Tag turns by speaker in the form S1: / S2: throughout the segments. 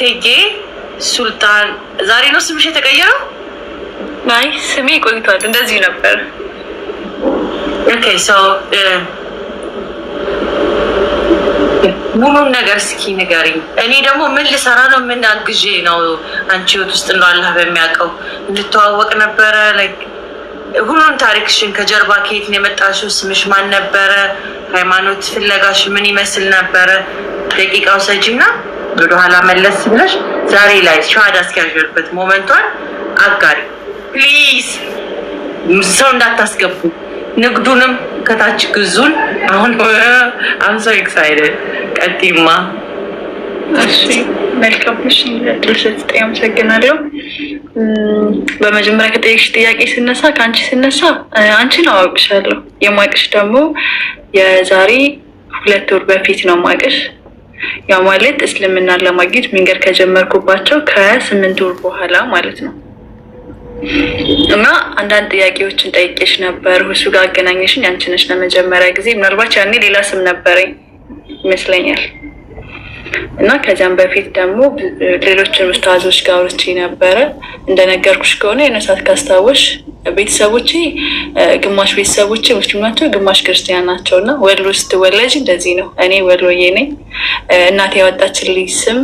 S1: እቴጌ ሱልጣን ዛሬ ነው ስምሽ የተቀየረው?
S2: አይ ስሜ ቆይቷል፣ እንደዚህ ነበር።
S1: ኦኬ ሶ ሙሉን ነገር እስኪ ንገሪኝ። እኔ ደግሞ ምን ልሰራ ነው? ምን አግዤ ነው አንቺ ህይወት ውስጥ እንደው አላህ በሚያውቀው እንድተዋወቅ ነበረ። ላይክ ሁሉን ታሪክሽን ከጀርባ ከየት ነው የመጣሽው? ስምሽ ማን ነበረ? ሃይማኖት ፍለጋሽ ምን ይመስል ነበረ? ደቂቃው ሰጂና ወደኋላ መለስ ብለሽ ዛሬ ላይ ሸሃዳ እስኪያዥበት ሞመንቷን አጋሪ ፕሊዝ። ሰው እንዳታስገቡ፣ ንግዱንም ከታች ግዙን። አሁን I'm so excited። ቀጥይማ።
S2: እሺ መልካም። እሺ ስለተጠየቀኝ አመሰግናለሁ። በመጀመሪያ ከጠየቅሽ ጥያቄ ስነሳ ከአንቺ ስነሳ አንቺን አውቅሻለሁ። የማውቅሽ ደግሞ የዛሬ 2 ወር በፊት ነው የማውቅሽ። ያ ማለት እስልምናን ለማግኘት መንገድ ከጀመርኩባቸው ከ8 ወር በኋላ ማለት ነው። እና አንዳንድ ጥያቄዎችን ጠይቄሽ ነበር። እሱ ጋር አገናኘሽኝ አንቺ ነሽ ለመጀመሪያ ጊዜ። ምናልባት ያኔ ሌላ ስም ነበረኝ ይመስለኛል። እና ከዚያም በፊት ደግሞ ሌሎችን ኡስታዞች ጋር አውርቼ ነበረ። እንደነገርኩሽ ከሆነ የነሳት ካስታወሽ ቤተሰቦቼ ግማሽ ቤተሰቦቼ ሙስሊም ናቸው፣ ግማሽ ክርስቲያን ናቸው። እና ወሎ ስትወለጅ እንደዚህ ነው። እኔ ወሎዬ ነኝ። እናቴ ያወጣችልኝ ስም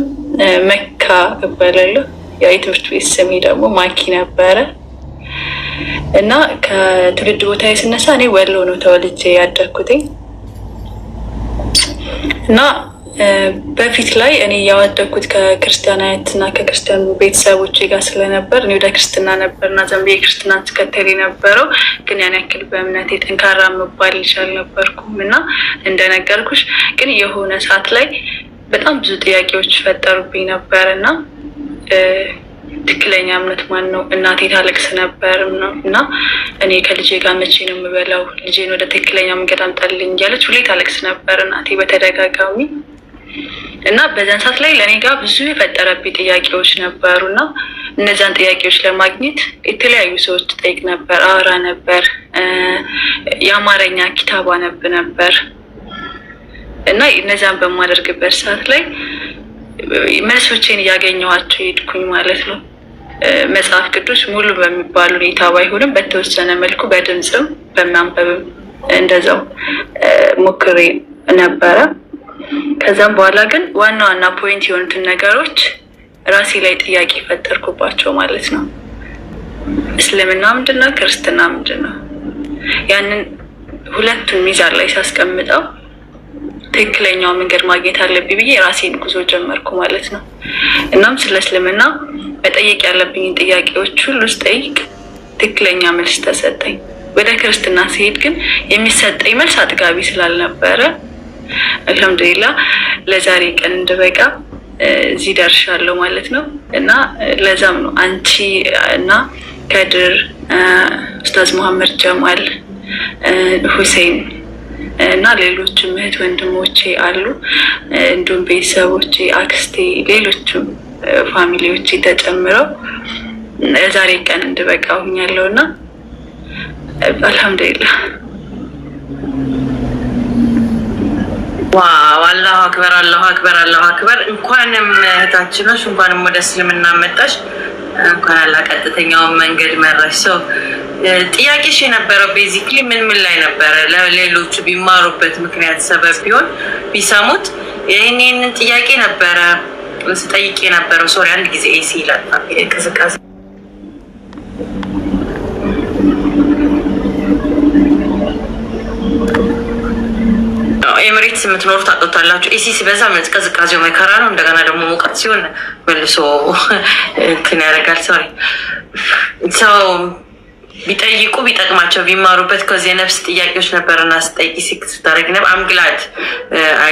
S2: መካ እባላለሁ። የትምህርት ቤት ስሜ ደግሞ ማኪ ነበረ። እና ከትውልድ ቦታ ስነሳ እኔ ወሎ ነው ተወልጄ ያደርኩትኝ። እና በፊት ላይ እኔ ያወደኩት ከክርስቲያናዊት እና ከክርስቲያን ቤተሰቦቼ ጋር ስለነበር እኔ ወደ ክርስትና ነበርና ዘንቤ የክርስትና ተከተል የነበረው ግን ያን ያክል በእምነቴ ጠንካራ መባል ይቻል ነበርኩም። እና እንደነገርኩሽ ግን የሆነ ሰዓት ላይ በጣም ብዙ ጥያቄዎች ፈጠሩብኝ ነበር። እና ትክክለኛ እምነት ማን ነው? እናቴ ታለቅስ ነበር ነው። እና እኔ ከልጄ ጋር መቼ ነው የምበላው? ልጄን ወደ ትክክለኛ መንገድ አምጣልኝ እያለች ሁሌ ታለቅስ ነበር እናቴ በተደጋጋሚ። እና በዛን ሰዓት ላይ ለእኔ ጋር ብዙ የፈጠረብኝ ጥያቄዎች ነበሩ። እና እነዛን ጥያቄዎች ለማግኘት የተለያዩ ሰዎች ጠይቅ ነበር፣ አወራ ነበር፣ የአማርኛ ኪታብ አነብ ነበር። እና እነዛን በማደርግበት ሰዓት ላይ መልሶቼን እያገኘኋቸው ሄድኩኝ ማለት ነው። መጽሐፍ ቅዱስ ሙሉ በሚባል ሁኔታ ባይሆንም በተወሰነ መልኩ በድምፅም በማንበብም እንደዛው ሞክሬ ነበረ። ከዛም በኋላ ግን ዋና ዋና ፖይንት የሆኑትን ነገሮች ራሴ ላይ ጥያቄ ፈጠርኩባቸው ማለት ነው። እስልምና ምንድን ነው? ክርስትና ምንድን ነው? ያንን ሁለቱን ሚዛን ላይ ሳስቀምጠው ትክክለኛው መንገድ ማግኘት አለብኝ ብዬ ራሴን ጉዞ ጀመርኩ ማለት ነው። እናም ስለ እስልምና መጠየቅ ያለብኝን ጥያቄዎች ሁሉ ስጠይቅ ትክክለኛ መልስ ተሰጠኝ። ወደ ክርስትና ሲሄድ ግን የሚሰጠኝ መልስ አጥጋቢ ስላልነበረ አልሐምዱሊላህ ለዛሬ ቀን እንድበቃ እዚህ ደርሻለሁ ማለት ነው። እና ለዛም ነው አንቺ እና ከድር፣ ኡስታዝ መሐመድ ጀማል፣ ሁሴን እና ሌሎችም እህት ወንድሞቼ አሉ፣ እንዲሁም ቤተሰቦቼ፣ አክስቴ፣ ሌሎችም ፋሚሊዎቼ ተጨምረው ዛሬ ቀን እንድበቃ ሆኛለሁ እና አልሐምዱሊላህ።
S1: ዋው አላሁ አክበር፣ አላሁ አክበር፣ አላሁ አክበር። እንኳንም እህታችኖች እንኳንም ወደ እስልምና መጣሽ። እንኳን አላህ ቀጥተኛውን መንገድ መራሽ። ሰው ጥያቄሽ የነበረው ቤዚክሊ ምን ላይ ነበረ? ለሌሎቹ ቢማሩበት ምክንያት ሰበብ ቢሆን ቢሰሙት ይህንን ጥያቄ ነበረ ስጠይቅ የነበረው። ሶሪ አንድ ጊዜ ኤሲ ይላል ቅዝቃዜ ኤምሬትስ የምትኖሩ ታውቁታላችሁ። ኤሲ ሲበዛ ቅዝቃዜው መከራ ነው። እንደገና ደግሞ ሙቀት ሲሆን መልሶ እንትን ያደርጋል። ሶሪ ሰው ቢጠይቁ ቢጠቅማቸው ቢማሩበት ከዚህ የነፍስ ጥያቄዎች ነበርና ስጠይቂ ስታደርግ ነበር። አምግላድ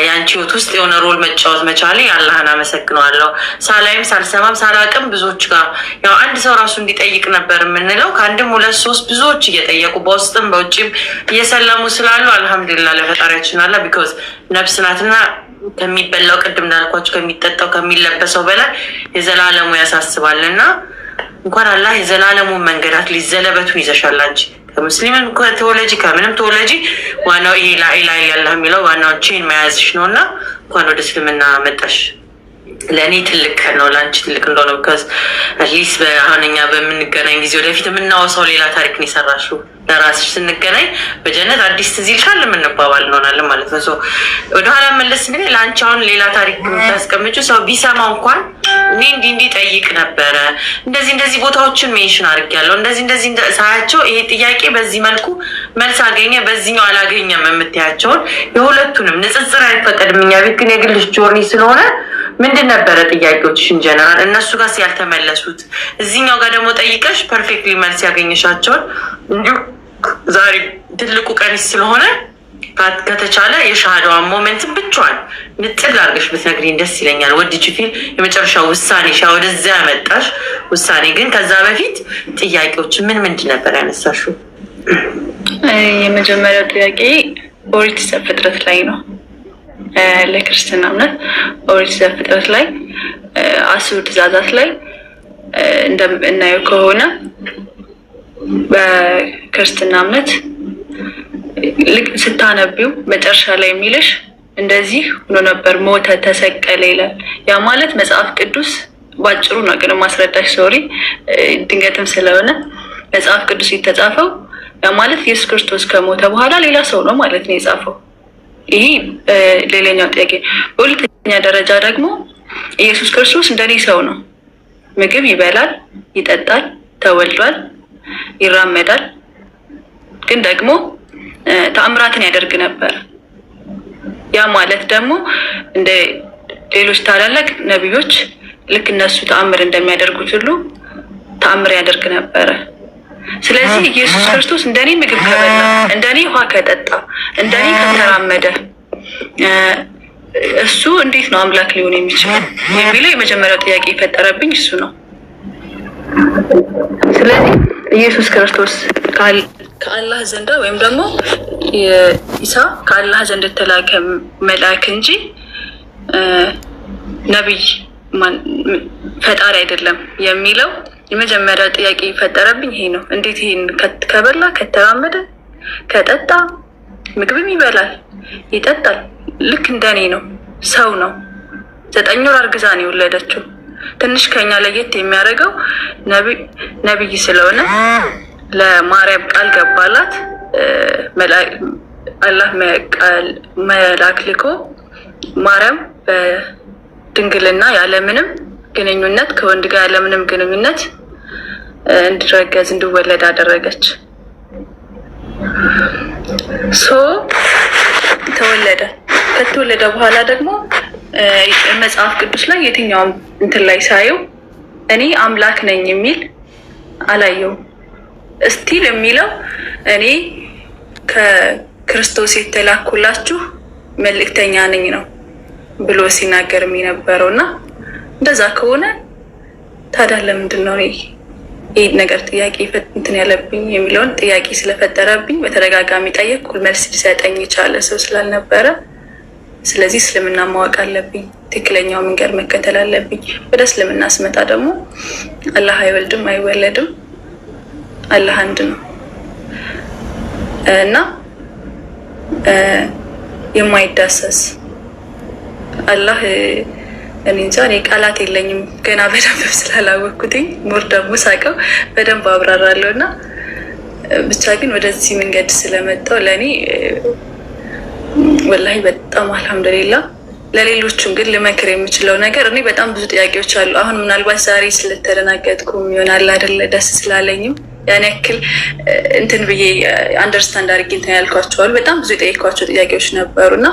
S1: የአንቺ ህይወት ውስጥ የሆነ ሮል መጫወት መቻሌ አላህን አመሰግነዋለሁ። ሳላይም ሳልሰማም ሳላቅም ብዙዎች ጋር ያው አንድ ሰው ራሱ እንዲጠይቅ ነበር የምንለው። ከአንድም 2 3 ብዙዎች እየጠየቁ በውስጥም በውጭም እየሰለሙ ስላሉ አልሐምዱሊላህ ለፈጣሪያችን አላ ቢኮዝ ነፍስ ናትና ከሚበላው ቅድም እንዳልኳቸው ከሚጠጣው ከሚለበሰው በላይ የዘላለሙ ያሳስባልና እንኳን አላህ የዘላለሙን መንገዳት ሊዘለበቱን ይዘሻል። አንቺ ከሙስሊምም ተወለጂ ከምንም ተወለጂ ዋናው ይሄ ላኢላሃ ኢለላህ የሚለው ዋናው ቼን መያዝሽ ነውና እንኳን ወደ እስልምና መጣሽ። ለእኔ ትልቅ ቀን ነው፣ ለአንቺ ትልቅ እንደሆነ ብካዝ አትሊስት በአሁነኛ በምንገናኝ ጊዜ ወደፊት የምናወሳው ሌላ ታሪክ ነው የሰራሽው። ለራስሽ ስንገናኝ በጀነት አዲስ ትዝ ይልሻል የምንባባል እንሆናለን ማለት ነው። ወደኋላ መለስ እንግዲህ ለአንቺ አሁን ሌላ ታሪክ የምታስቀምጪው ሰው ቢሰማ እንኳን እኔ እንዲህ ጠይቅ ነበረ፣ እንደዚህ ቦታዎችን ሜንሽን አድርጌያለሁ፣ እንደዚህ ሳያቸው ይሄ ጥያቄ በዚህ መልኩ መልስ አገኘ በዚህኛው አላገኘም የምትያቸውን የሁለቱንም ንጽጽር አይፈቀድም። እኛ ቤት ግን የግልሽ ጆርኒ ስለሆነ ምንድን ነበረ ጥያቄዎችሽን ጀነራል እነሱ ጋር ያልተመለሱት እዚህኛው ጋር ደግሞ ጠይቀሽ ፐርፌክትሊ መልስ ያገኘሻቸውን እንዲሁ ዛሬ ትልቁ ቀንሽ ስለሆነ ከተቻለ የሻሃዳዋን ሞመንትን ብቻዋን ንጥል አድርገሽ ብትነግሪኝ ደስ ይለኛል። ወድጅ ፊል የመጨረሻ ውሳኔ ወደዚያ ያመጣሽ ውሳኔ ግን ከዛ በፊት ጥያቄዎች ምንድን ነበር ያነሳሽው?
S2: የመጀመሪያው ጥያቄ ኦሪት ዘፍጥረት ላይ ነው። ለክርስትና እምነት ኦሪት ዘፍጥረት ላይ 10 ትእዛዛት ላይ እንደምናየው ከሆነ በክርስትና እምነት ልክ ስታነቢው መጨረሻ ላይ የሚልሽ እንደዚህ ሆኖ ነበር፣ ሞተ፣ ተሰቀለ ይላል። ያ ማለት መጽሐፍ ቅዱስ ባጭሩ ነው ግን ማስረዳሽ ሶሪ ድንገትም ስለሆነ መጽሐፍ ቅዱስ የተጻፈው ያ ማለት ኢየሱስ ክርስቶስ ከሞተ በኋላ ሌላ ሰው ነው ማለት ነው የጻፈው። ይሄ ሌላኛው ጥያቄ። በሁለተኛ ደረጃ ደግሞ ኢየሱስ ክርስቶስ እንደኔ ሰው ነው። ምግብ ይበላል፣ ይጠጣል፣ ተወልዷል፣ ይራመዳል፣ ግን ደግሞ ተአምራትን ያደርግ ነበር። ያ ማለት ደግሞ እንደ ሌሎች ታላላቅ ነቢዮች ልክ እነሱ ተአምር እንደሚያደርጉት ሁሉ ተአምር ያደርግ ነበረ። ስለዚህ ኢየሱስ ክርስቶስ እንደኔ ምግብ ከበላ፣ እንደኔ ውሃ ከጠጣ፣ እንደኔ ከተራመደ እሱ እንዴት ነው አምላክ ሊሆን የሚችለው የሚለው የመጀመሪያው ጥያቄ የፈጠረብኝ እሱ ነው። ስለዚህ ኢየሱስ ክርስቶስ ከአላህ ዘንድ ወይም ደግሞ ኢሳ ከአላህ ዘንድ የተላከ መልአክ እንጂ ነቢይ ፈጣሪ አይደለም የሚለው የመጀመሪያ ጥያቄ የፈጠረብኝ ይሄ ነው። እንዴት ይሄን ከበላ፣ ከተራመደ፣ ከጠጣ፣ ምግብም ይበላል፣ ይጠጣል፣ ልክ እንደኔ ነው፣ ሰው ነው። 9 ወር አርግዛ ነው የወለደችው። ትንሽ ከኛ ለየት የሚያደርገው ነቢይ ስለሆነ ለማርያም ቃል ገባላት። አላህ መልአክ ልኮ ማርያም በድንግልና ያለምንም ግንኙነት ከወንድ ጋር ያለምንም ግንኙነት እንድትረገዝ እንድወለድ አደረገች። ተወለደ። ከተወለደ በኋላ ደግሞ መጽሐፍ ቅዱስ ላይ የትኛውም እንትን ላይ ሳየው እኔ አምላክ ነኝ የሚል አላየው። እስቲል የሚለው እኔ ከክርስቶስ የተላኩላችሁ መልእክተኛ ነኝ ነው ብሎ ሲናገር የነበረው እና እንደዛ ከሆነ ታዲያ ለምንድን ነው ይህ ነገር ጥያቄ እንትን ያለብኝ የሚለውን ጥያቄ ስለፈጠረብኝ በተደጋጋሚ ጠየቅኩ። መልስ ሊሰጠኝ የቻለ ሰው ስላልነበረ ስለዚህ እስልምና ማወቅ አለብኝ፣ ትክክለኛው መንገድ መከተል አለብኝ። ወደ እስልምና ስመጣ ደግሞ አላህ አይወልድም አይወለድም፣ አላህ አንድ ነው እና የማይዳሰስ አላህ እኔ እንጃ ቃላት የለኝም ገና በደንብ ስላላወቅኩትኝ ሞር ደግሞ ሳቀው በደንብ አብራራለሁ እና ብቻ ግን ወደዚህ መንገድ ስለመጣው ለእኔ ወላሂ በጣም አልሐምዱሊላህ። ለሌሎቹም ግን ልመክር የምችለው ነገር እኔ በጣም ብዙ ጥያቄዎች አሉ። አሁን ምናልባት ዛሬ ስለተደናገጥኩም ይሆናል አይደለ ደስ ስላለኝም ያን ያክል እንትን ብዬ አንደርስታንድ አድርጌ እንትን ያልኳቸዋል። በጣም ብዙ የጠየኳቸው ጥያቄዎች ነበሩና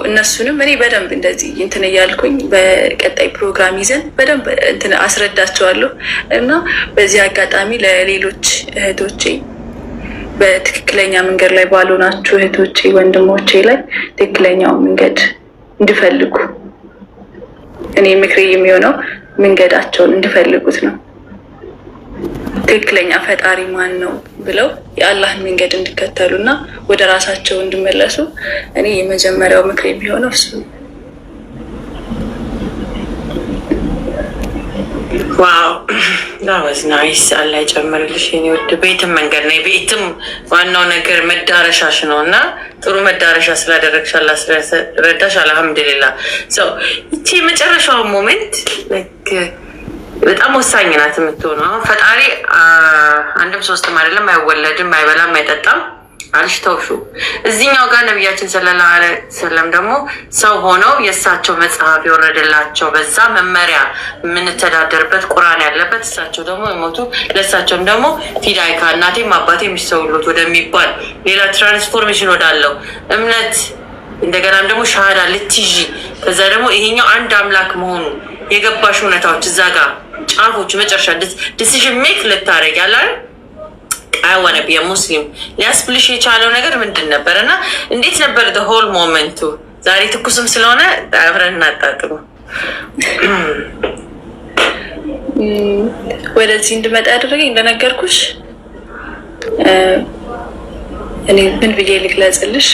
S2: እነሱንም እኔ በደንብ እንደዚህ እንትን እያልኩኝ በቀጣይ ፕሮግራም ይዘን በደንብ እንትን አስረዳቸዋለሁ እና በዚህ አጋጣሚ ለሌሎች እህቶቼ በትክክለኛ መንገድ ላይ ባልሆናችሁ እህቶቼ ወንድሞቼ ላይ ትክክለኛው መንገድ እንዲፈልጉ እኔ ምክሬ የሚሆነው መንገዳቸውን እንዲፈልጉት ነው። ትክክለኛ ፈጣሪ ማን ነው ብለው የአላህን መንገድ እንዲከተሉና ወደ ራሳቸው እንዲመለሱ እኔ የመጀመሪያው ምክሬ የሚሆነው እሱ።
S1: ዋው ዳወዝ ናይስ። አላህ ይጨምርልሽ የኔ ውድ። ቤትም መንገድ ነው፣ ቤትም ዋናው ነገር መዳረሻሽ ነው እና ጥሩ መዳረሻ ስላደረግሽ አላህ ስለረዳሽ አልሐምዱሊላህ። ይቺ የመጨረሻው ሞሜንት በጣም ወሳኝ ናት የምትሆነው። ፈጣሪ አንድም ሶስትም አይደለም፣ አይወለድም፣ አይበላም፣ አይጠጣም አልሽ ተውሹ። እዚህኛው ጋር ነቢያችን ሰለላሁ ዐለይሂ ወሰለም ደግሞ ሰው ሆነው የእሳቸው መጽሐፍ የወረደላቸው በዛ መመሪያ የምንተዳደርበት ቁርአን ያለበት እሳቸው ደግሞ የሞቱ ለእሳቸውም ደግሞ ፊዳይካ እናቴም አባቴ የሚሰውሉት ወደሚባል ሌላ ትራንስፎርሜሽን ወዳለው እምነት እንደገናም ደግሞ ሻሃዳ ልትይዢ ከዛ ደግሞ ይሄኛው አንድ አምላክ መሆኑ የገባሽ እውነታዎች እዛ ጋር ጫፎቹ መጨረሻ ዲሲዥን ሜክ ልታረግ ያላል አይዋነ ቢ ሙስሊም ሊያስብልሽ የቻለው ነገር ምንድን ነበር እና እንዴት ነበር ሆል ሞመንቱ? ዛሬ ትኩስም ስለሆነ አብረን እናጣጥሙ።
S2: ወደዚህ እንድመጣ ያደረገኝ እንደነገርኩሽ እኔ ምን ብዬ ልግለጽልሽ፣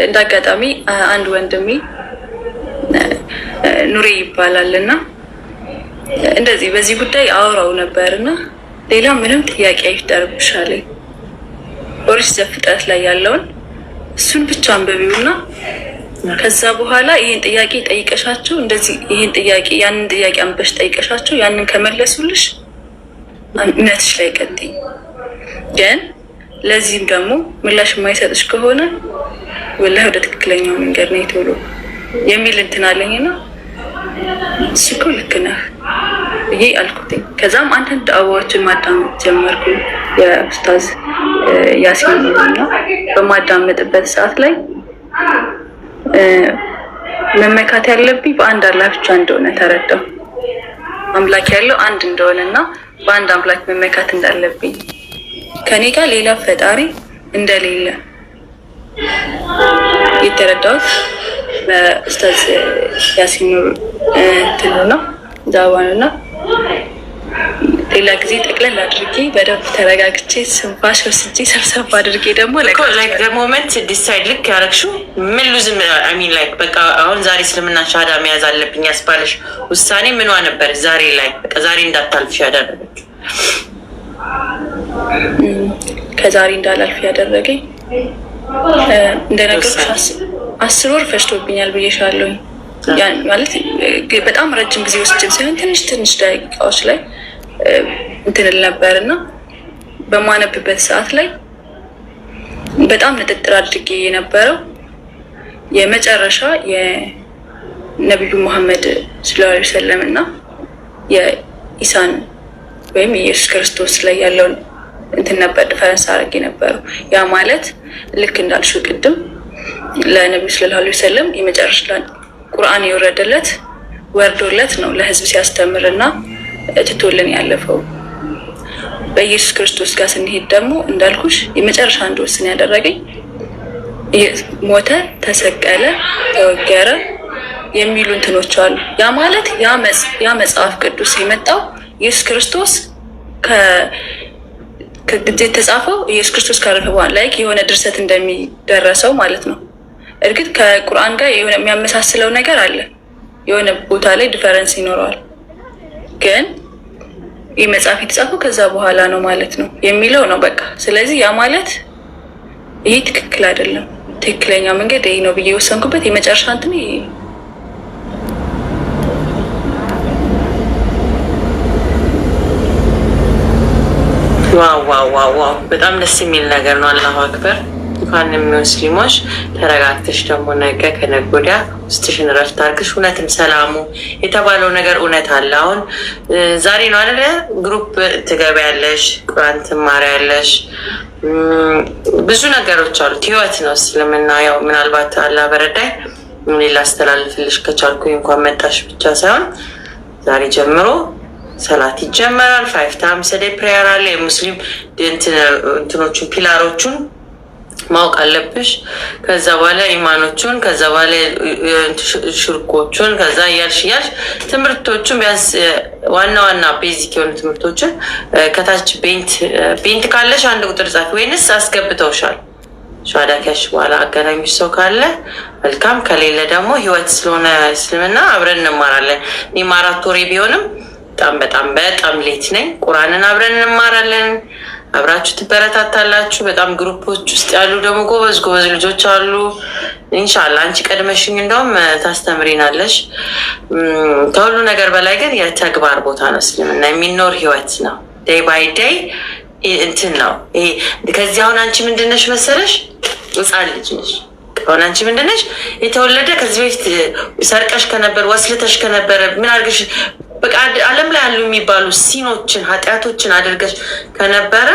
S2: እንዳጋጣሚ አንድ ወንድሜ ኑሬ ይባላል እና እንደዚህ በዚህ ጉዳይ አወራው ነበርና ሌላ ምንም ጥያቄ አይፍጠርብሻል፣ ኦሪት ዘፍጥረት ላይ ያለውን እሱን ብቻ አንብቢውና ከዛ በኋላ ይሄን ጥያቄ ጠይቀሻቸው እንደዚህ ይሄን ጥያቄ ያንን ጥያቄ አንበሽ ጠይቀሻቸው ያንን ከመለሱልሽ እምነትሽ ላይ ቀጥይ፣ ግን ለዚህም ደግሞ ምላሽ የማይሰጥሽ ከሆነ ወላሂ ወደ ትክክለኛው መንገድ ነው ቶሎ የሚል እንትን አለኝና እሱ እኮ ልክ ነህ ይሄ አልኩትኝ። ከዛም አንዳንድ ዳዕዋዎችን ማዳመጥ ጀመርኩ የኡስታዝ ያሲን እና በማዳመጥበት ሰዓት ላይ መመካት ያለብኝ በአንድ አላህ ብቻ እንደሆነ ተረዳሁ። አምላክ ያለው አንድ እንደሆነና በአንድ አምላክ መመካት እንዳለብኝ ከኔ ጋር ሌላ ፈጣሪ እንደሌለ የተረዳሁት በኡስታዝ ያሲን ትሉና ዳዋኑና ሌላ ጊዜ ጠቅለል አድርጌ በደንብ ተረጋግቼ ስንፋሽ ወስጄ ሰብሰብ አድርጌ ደግሞ
S1: ላይክ ሞመንት ዲሳይድ ልክ ያረግሽው ምን ሉዝም አሚን ላይክ በቃ አሁን ዛሬ እስልምና ሻሃዳ መያዝ አለብኝ ያስባለሽ ውሳኔ ምኗ ነበር? ዛሬ ላይ በቃ ዛሬ እንዳታልፍ ያደረገች
S2: ከዛሬ እንዳላልፍ ያደረገኝ እንደነገርኩሽ 10 ወር ፈጅቶብኛል ብዬሻለሁኝ። ያን ማለት በጣም ረጅም ጊዜ ወስጄም ሳይሆን ትንሽ ደቂቃዎች ላይ እንትንል ነበር እና በማነብበት ሰዓት ላይ በጣም ንጥጥር አድርጌ የነበረው የመጨረሻ የነቢዩ መሐመድ ሰለላሁ ዐለይሂ ወሰለም እና የኢሳን ወይም የኢየሱስ ክርስቶስ ላይ ያለውን እንትን ነበር ዲፈረንስ አድርጌ ነበረው። ያ ማለት ልክ እንዳልሽው ቅድም ለነቢዩ ሰለላሁ ዐለይሂ ወሰለም የመጨረሻ ቁርአን የወረደለት ወርዶለት ነው ለህዝብ ሲያስተምርና ትቶልን ያለፈው። በኢየሱስ ክርስቶስ ጋር ስንሄድ ደግሞ እንዳልኩሽ የመጨረሻ እንድወስን ያደረገኝ ሞተ፣ ተሰቀለ፣ ተወገረ የሚሉ እንትኖች አሉ። ያ ማለት ያ መጽሐፍ ቅዱስ የመጣው ኢየሱስ ክርስቶስ ከጊዜ የተጻፈው ኢየሱስ ክርስቶስ ካረፈ በኋላ ላይክ የሆነ ድርሰት እንደሚደረሰው ማለት ነው። እርግጥ ከቁርአን ጋር የሆነ የሚያመሳስለው ነገር አለ፣ የሆነ ቦታ ላይ ዲፈረንስ ይኖረዋል። ግን ይህ መጽሐፍ የተጻፈው ከዛ በኋላ ነው ማለት ነው የሚለው ነው በቃ። ስለዚህ ያ ማለት ይህ ትክክል አይደለም፣ ትክክለኛ መንገድ ይህ ነው ብዬ የወሰንኩበት የመጨረሻ እንትን ይሄ ነው።
S1: ዋው በጣም ደስ የሚል ነገር ነው። አላሁ አክበር። እንኳንም ሙስሊሞች ተረጋግተሽ ደግሞ ነገ ከነገ ወዲያ ውስጥሽን ረፍት አድርግሽ። እውነትም ሰላሙ የተባለው ነገር እውነት አለ። አሁን ዛሬ ነው አይደለ? ግሩፕ ትገቢያለሽ፣ ቁርአን ትማሪያለሽ፣ ብዙ ነገሮች አሉት። ህይወት ነው እስልምና። ያው ምናልባት አላህ በረዳይ ሌላ አስተላልፍልሽ ከቻልኩኝ እንኳን መጣሽ ብቻ ሳይሆን ዛሬ ጀምሮ ሰላት ይጀመራል። 5 ታይምስ ዴይ ፕሬየር አለ። የሙስሊም እንትኖቹን ፒላሮቹን ማወቅ አለብሽ። ከዛ በኋላ ኢማኖቹን፣ ከዛ በኋላ ሽርኮቹን፣ ከዛ እያልሽ ትምህርቶቹን ቢያንስ ዋና ቤዚክ የሆኑ ትምህርቶችን ከታች ቤንት ካለሽ 1 ቁጥር ጻፊ፣ ወይንስ አስገብተውሻል? ሻሃዳ ከያዝሽ በኋላ አገናኙሽ ሰው ካለ መልካም፣ ከሌለ ደግሞ ህይወት ስለሆነ እስልምና አብረን እንማራለን። እኔም 4 ወሬ ቢሆንም በጣም በጣም በጣም ሌት ነኝ። ቁርአንን አብረን እንማራለን፣ አብራችሁ ትበረታታላችሁ። በጣም ግሩፖች ውስጥ ያሉ ደግሞ ጎበዝ ጎበዝ ልጆች አሉ። ኢንሻአላህ አንቺ ቀድመሽኝ እንደውም ታስተምሪናለሽ። ከሁሉ ነገር በላይ ግን የተግባር ቦታ ነው እስልምና፣ የሚኖር ህይወት ነው። ዴይ ባይ ዴይ እንትን ነው ይሄ። ከዚህ አሁን አንቺ ምንድነሽ መሰለሽ? ህፃን ልጅ ነሽ። አሁን አንቺ ምንድነሽ? የተወለደ ከዚህ በፊት ሰርቀሽ ከነበር ወስልተሽ ከነበረ ምን አድርገሽ በቃ ዓለም ላይ ያሉ የሚባሉ ሲኖችን ኃጢአቶችን አድርገሽ ከነበረ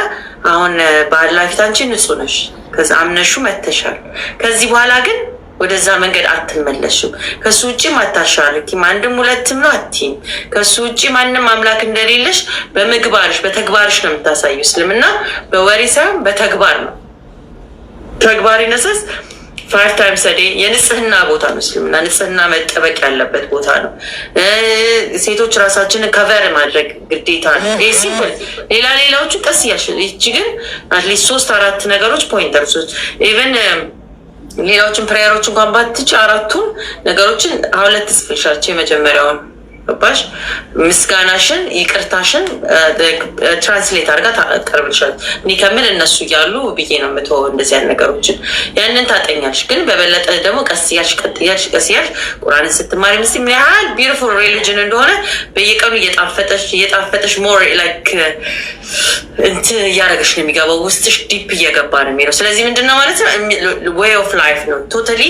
S1: አሁን በአላህ ፊት አንቺ ንጹህ ነሽ። ከዛ አምነሹ መተሻል። ከዚህ በኋላ ግን ወደዛ መንገድ አትመለሽም። ከሱ ውጭ አታሻርኪም። አንድም ሁለትም ነው አትይም። ከሱ ውጭ ማንም አምላክ እንደሌለሽ በምግባርሽ በተግባርሽ ነው የምታሳዩ። እስልምና በወሬ ሳይሆን በተግባር ነው። ተግባር ይነሰስ 5 times a day የንጽህና ቦታ ነው እስልምና። ንጽህና መጠበቅ ያለበት ቦታ ነው። ሴቶች ራሳችንን ከቨር ማድረግ ግዴታ ነው። ይሄ ሲምፕል። ሌላዎቹ ቀስ እያልሽ ይቺ ግን አትሊስት 3-4 ነገሮች ፖይንተርሶች ኢቨን ሌላዎችን ፕሬየሮች እንኳን ባትች 4ቱን ነገሮችን 2 ስፔሻልቸው የመጀመሪያውን ባሽ ምስጋናሽን ይቅርታሽን ትራንስሌት አድርጋ ታቀርብልሻል። እኔ ከምል እነሱ እያሉ ብዬ ነው የምትወው እንደዚህ አይነት ነገሮችን ያንን ታጠኛለሽ። ግን በበለጠ ደግሞ ቀስ እያልሽ ቁርአንን ስትማሪ ምስ ምን ያህል ቢዩቲፉል ሪሊጅን እንደሆነ በየቀኑ እየጣፈጠሽ ሞር ላይክ እንትን እያደረገሽ ነው የሚገባው። ውስጥሽ ዲፕ እየገባ ነው የሚለው። ስለዚህ ምንድነው ማለት ነው ዌይ ኦፍ ላይፍ ነው ቶታሊ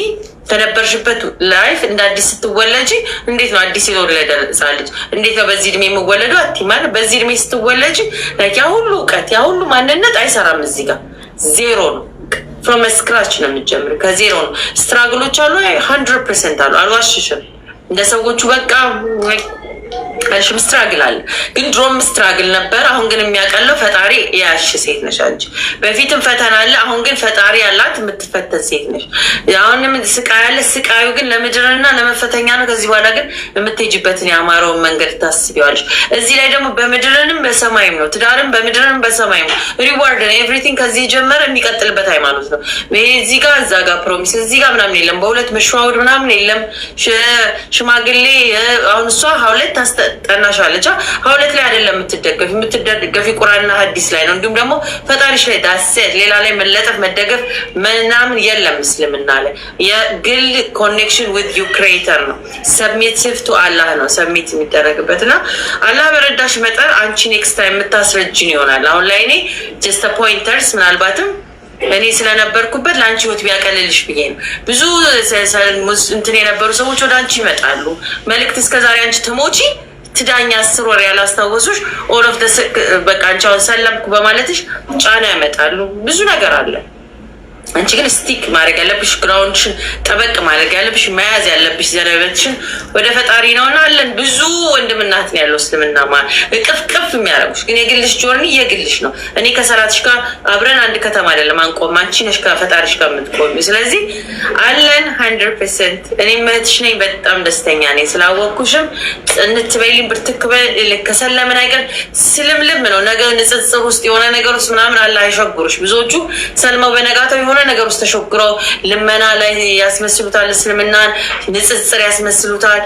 S1: ከነበርሽበት ላይፍ እንደ አዲስ ስትወለጂ እንዴት ነው አዲስ የተወለደ ህፃን ልጅ እንዴት ነው በዚህ እድሜ የምወለደው አትይም። በዚህ እድሜ ስትወለጂ ያ ሁሉ እውቀት ያ ሁሉ ማንነት አይሰራም። እዚህ ጋር ዜሮ ነው። ፍሮም ስክራች ነው የምትጀምሪው። ከዜሮ ነው። ስትራግሎች አሉ 100% አሉ። አልዋሽሽም። እንደ ሰዎቹ በቃ አንቺም ስትራግል አለ። ግን ድሮም ስትራግል ነበር። አሁን ግን የሚያቀለው ፈጣሪ ያሽ ሴት ነሽ አንቺ። በፊትም ፈተና አለ። አሁን ግን ፈጣሪ ያላት የምትፈተን ሴት ነሽ። አሁንም ስቃይ አለ። ስቃዩ ግን ለምድርና ለመፈተኛ ነው። ከዚህ በኋላ ግን የምትሄጂበትን ያማረውን መንገድ ታስቢዋለሽ። እዚህ ላይ ደግሞ በምድርንም በሰማይም ነው። ትዳርም በምድርንም በሰማይም ነው። ሪዋርድ ነው ኤቭሪቲንግ። ከዚህ የጀመረ የሚቀጥልበት ሃይማኖት ነው። እዚህ ጋር እዛ ጋር ፕሮሚስ እዚህ ጋር ምናምን የለም። በሁለት መሸዋወድ ምናምን የለም። ሽማግሌ አሁን እሷ ሀውለት ጠናሻለች። ሀውለት ላይ አይደለም የምትደገፊ ቁርአንና ሀዲስ ላይ ነው። እንዲሁም ደግሞ ፈጣሪሽ ላይ ዳሴት ሌላ ላይ መለጠፍ መደገፍ ምናምን የለም። እስልምና ላይ የግል ኮኔክሽን ዊዝ ዩ ክሬተር ነው። ሰብሚቲቭ ቱ አላህ ነው ሰብሚት የሚደረግበት እና አላህ በረዳሽ መጠን አንቺ ኔክስት ታይም የምታስረጅን ይሆናል። አሁን ላይ እኔ ጀስት ፖይንተርስ ምናልባትም እኔ ስለነበርኩበት ለአንቺ ህይወት ቢያቀልልሽ ብዬ ነው። ብዙ እንትን የነበሩ ሰዎች ወደ አንቺ ይመጣሉ። መልእክት እስከዛሬ አንቺ ትሞቺ ትዳኛ 10 ወር ያላስታወሱሽ ኦል ኦፍ በቃ አንቺ አሁን ሰለምኩ በማለትሽ ጫና ያመጣሉ። ብዙ ነገር አለ። አንቺ ግን ስቲክ ማድረግ ያለብሽ ግራውንድሽን ጠበቅ ማድረግ ያለብሽ መያዝ ያለብሽ ዘረበትሽን ወደ ፈጣሪ ነውና አለን። ብዙ ወንድምናት ነው ያለው እስልምና ማለት እቅፍቅፍ የሚያደርጉሽ ግን የግልሽ ጆርኒ የግልሽ ነው። እኔ ከሰራትሽ ጋር አብረን አንድ ከተማ አይደለም አንቆም። አንቺ ነሽ ከፈጣሪሽ ጋር የምትቆሚ። ስለዚህ አለን 100%። እኔ እህትሽ ነኝ። በጣም ደስተኛ ነኝ ስላወቅኩሽም። እንትበይልኝ ብርትክበል ከሰለምን አይቀር ስልምልም ነው። ነገ ንጽጽር ውስጥ የሆነ ነገር ውስጥ ምናምን አለ አይሸጉርሽ። ብዙዎቹ ሰልመው በነጋታው የሆነ ነገር ውስጥ ተሾግረው ልመና ላይ ያስመስሉታል። እስልምናን ንጽጽር ያስመስሉታል።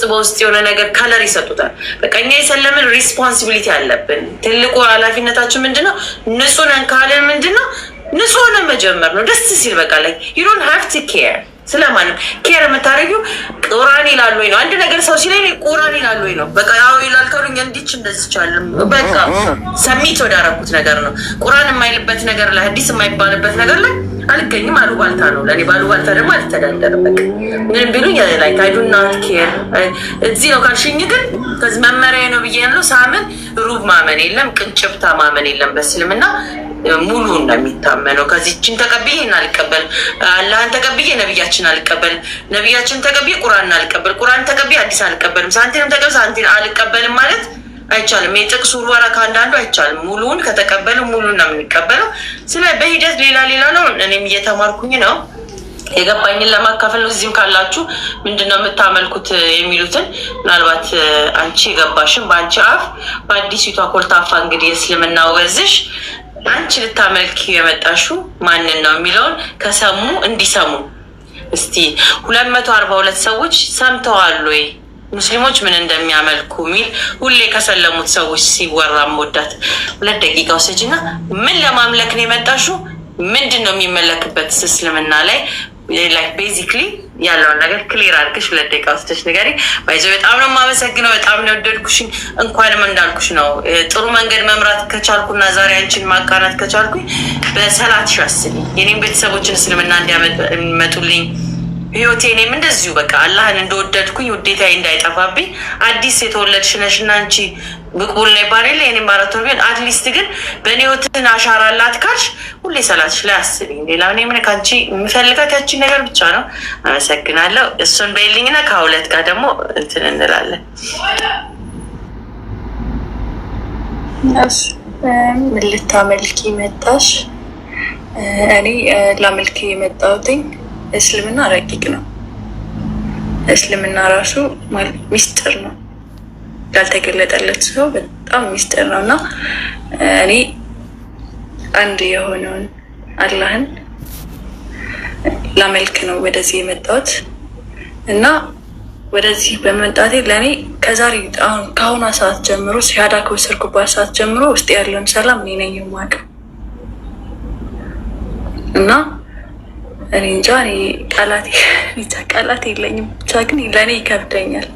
S1: በውስጥ የሆነ ነገር ከለር ይሰጡታል። በቃ እኛ የሰለምን ሪስፖንሲቢሊቲ አለብን። ትልቁ ኃላፊነታችን ምንድነው? ንጹህ ነን ካለን ምንድነው? ንጹህ ሆነን መጀመር ነው። ደስ ሲል በቃ ላይ you don't have to care ስለማንም ኬር የምታደርጊው ቁርአን ይላል ወይ ነው። አንድ ነገር ሰው ሲለኝ ቁርአን ይላል ወይ ነው። በቃ ያው ይላል ከሩኝ እንዲች እንደዚህ ይቻላል። በቃ ሰሚት ወዳረኩት ነገር ነው። ቁርአን የማይልበት ነገር ላይ ሐዲስ የማይባልበት ነገር ላይ አልገኝም። አሉባልታ ነው ለኔ። ባሉባልታ ደግሞ አልተዳደርም። በቃ ምንም ቢሉኝ ላይ I do not care። እዚህ ነው ካልሽኝ ግን ከዚህ መመሪያ ነው ብዬ ነው ሳምን ሩብ ማመን የለም ቅንጭብታ ማመን የለም። በእስልምና ሙሉን ነው የሚታመነው። ከዚህችን ተቀብዬ አልቀበል፣ አላህን ተቀብዬ ነብያችን አልቀበል፣ ነብያችን ተቀብዬ ቁርአን አልቀበል፣ ቁርአን ተቀብዬ ሐዲስ አልቀበልም፣ ሳንቲንም ተቀበል ሳንቲም አልቀበልም ማለት አይቻልም። የጥቅሱ ወራ ከአንዳንዱ አይቻልም። ሙሉን ከተቀበሉ ሙሉን ነው የምንቀበለው። ስለ በሂደት ሌላ ነው። እኔም እየተማርኩኝ ነው። የገባኝን ለማካፈል ነው። እዚህም ካላችሁ ምንድነው የምታመልኩት የሚሉትን ምናልባት አንቺ የገባሽን በአንቺ አፍ በአዲሲቷ ኮልታፋ እንግዲህ እስልምና ወዝሽ አንቺ ልታመልኪ የመጣሽው ማንን ነው የሚለውን ከሰሙ እንዲሰሙ እስቲ 242 ሰዎች ሰምተዋል ወይ? ሙስሊሞች ምን እንደሚያመልኩ ሚል ሁሌ ከሰለሙት ሰዎች ሲወራ ወዳት 2 ደቂቃ ወሰጂና ምን ለማምለክ ነው የመጣሽው? ምንድነው የሚመለክበት እስልምና ላይ ላይክ ቤዚክሊ ያለውን ነገር ክሊር አድርገሽ 2 ደቂቃ ወስደሽ ንገሪ። ባይዘው በጣም ነው የማመሰግነው። በጣም ነው ወደድኩሽ። እንኳንም እንዳልኩሽ ነው ጥሩ መንገድ መምራት ከቻልኩና ዛሬ አንቺን ማቃናት ከቻልኩኝ በሰላት ሻስልኝ የኔም ቤተሰቦችን እስልምና እንዲያመጡልኝ ህይወቴ እኔም እንደዚሁ በቃ አላህን እንደወደድኩኝ ውዴታዬ እንዳይጠፋብኝ አዲስ የተወለድሽ ነሽና አንቺ ብቁል ነው ባሬለ እኔም 4 ወር ቢሆን አትሊስት ግን በእኔ ህይወትን አሻራ አላት ካልሽ ሁሌ ሰላትሽ ላይ አስቢኝ። ሌላ እኔ ምን ካንቺ የምፈልጋት ያቺን ነገር ብቻ ነው። አመሰግናለሁ። እሱን በይልኝና ከሁለት ጋር ደግሞ እንትን እንላለን።
S2: ምን ልታመልኪ መጣሽ? እኔ ላመልክ የመጣሁትኝ እስልምና ረቂቅ ነው። እስልምና ራሱ ሚስጥር ነው። ያልተገለጠለት ሰው በጣም ሚስጥር ነው እና እኔ አንድ የሆነውን አላህን ላመልክ ነው ወደዚህ የመጣሁት እና ወደዚህ በመምጣቴ ለእኔ ከዛሬ አሁን ከአሁኗ ሰዓት ጀምሮ ሲያዳ ከወሰድኩባት ሰዓት ጀምሮ ውስጥ ያለውን ሰላም እኔ ነኝ የማውቀው እና እኔ እንጃ ቃላት የለኝም። ብቻ ግን ለእኔ ይከብደኛል።